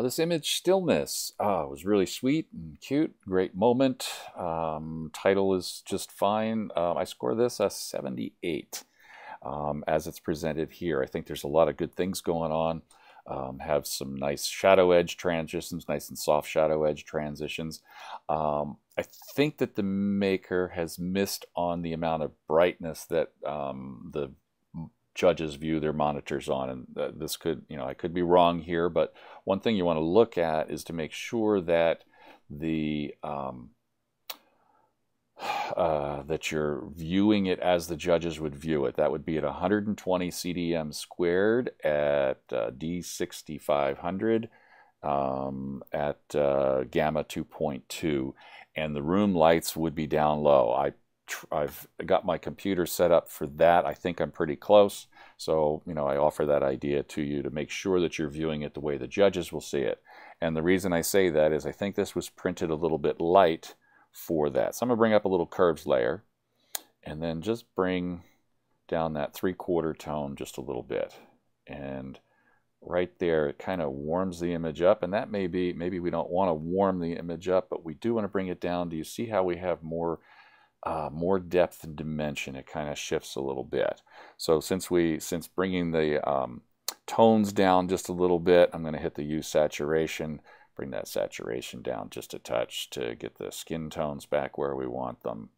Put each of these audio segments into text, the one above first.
This image, Stillness, was really sweet and cute. Great moment. Title is just fine. I score this a 78 as it's presented here. I think there's a lot of good things going on. Have some nice shadow edge transitions, nice and soft shadow edge transitions. I think that the maker has missed on the amount of brightness that the judges view their monitors on, and this could, I could be wrong here, but one thing you want to look at is to make sure that the that you're viewing it as the judges would view it. That would be at 120 CDM squared at D6500 at gamma 2.2, and the room lights would be down low. I've got my computer set up for that. I think I'm pretty close. So, I offer that idea to you to make sure that you're viewing it the way the judges will see it. And the reason I say that is I think this was printed a little bit light for that. So I'm going to bring up a little curves layer and then just bring down that 3/4 tone just a little bit. And right there, it kind of warms the image up. And that maybe we don't want to warm the image up, but we do want to bring it down. Do you see how we have more depth and dimension? It kind of shifts a little bit. So since bringing the tones down just a little bit, I'm going to hit the hue saturation, bring that saturation down just a touch to get the skin tones back where we want them,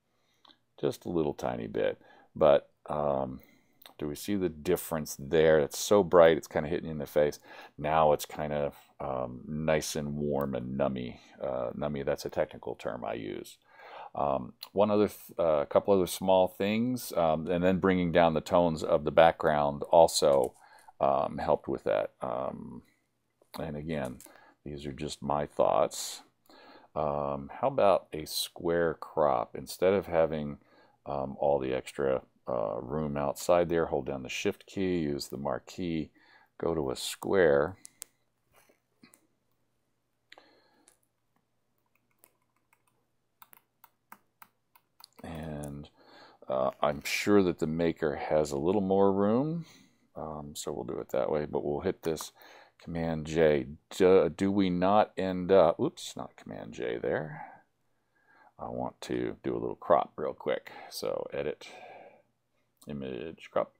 just a little tiny bit. But do we see the difference there? It's so bright, it's kind of hitting you in the face. Now it's kind of nice and warm and nummy. Nummy, that's a technical term I use. Couple other small things, and then bringing down the tones of the background also helped with that. And again, these are just my thoughts. How about a square crop? Instead of having all the extra room outside there, hold down the Shift key, use the marquee, go to a square. And I'm sure that the maker has a little more room, so we'll do it that way, but we'll hit this Command J. Do we not end up, oops, not Command J there. I want to do a little crop real quick. So edit, image, crop.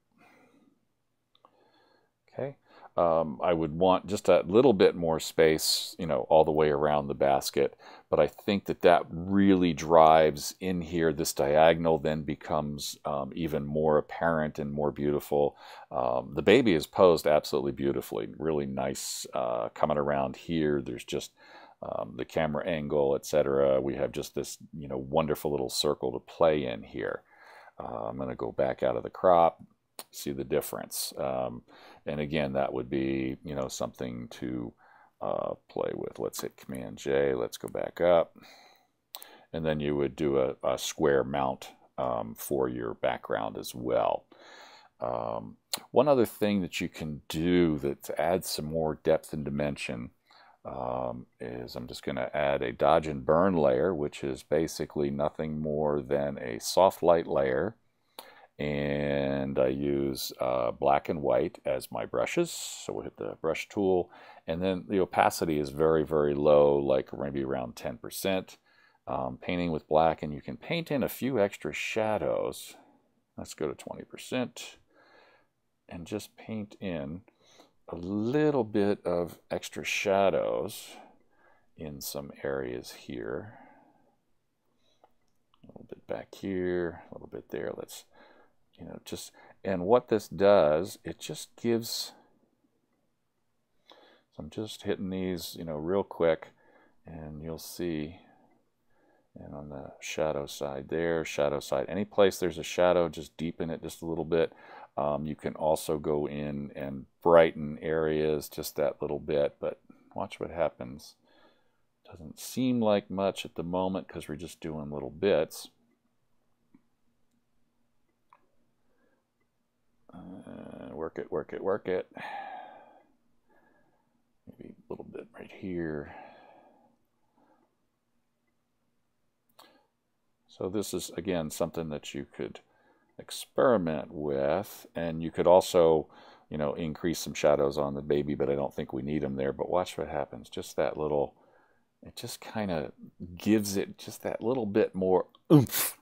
Okay. I would want just a little bit more space, all the way around the basket. But I think that really drives in here. This diagonal then becomes even more apparent and more beautiful. The baby is posed absolutely beautifully. Really nice coming around here. There's just the camera angle, etc. We have just this, wonderful little circle to play in here. I'm going to go back out of the crop. See the difference, and again, that would be something to play with. Let's hit Command J. Let's go back up, and then you would do a square mount for your background as well. One other thing that you can do that adds some more depth and dimension is I'm just going to add a dodge and burn layer, which is basically nothing more than a soft light layer. And I use black and white as my brushes. So we'll hit the brush tool. And then the opacity is very, very low, like maybe around 10%. Painting with black, and you can paint in a few extra shadows. Let's go to 20%. And just paint in a little bit of extra shadows in some areas here. A little bit back here, a little bit there. Let's and what this does, it just gives, so I'm just hitting these, real quick, and you'll see, and on the shadow side there, shadow side, any place there's a shadow, just deepen it just a little bit. You can also go in and brighten areas just that little bit, but watch what happens. Doesn't seem like much at the moment because we're just doing little bits. Work it, work it, work it. Maybe a little bit right here. So this is, again, something that you could experiment with, and you could also increase some shadows on the baby, but I don't think we need them there. But watch what happens. Just that little, it just kind of gives it just that little bit more oomph.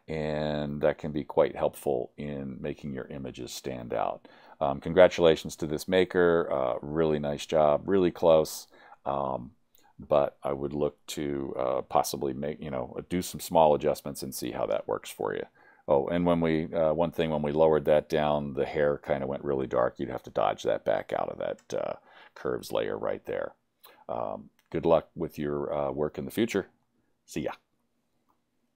And that can be quite helpful in making your images stand out. Congratulations to this maker. Really nice job, really close. But I would look to possibly do some small adjustments and see how that works for you. Oh, and one thing, when we lowered that down, the hair kind of went really dark. You'd have to dodge that back out of that curves layer right there. Good luck with your work in the future. See ya.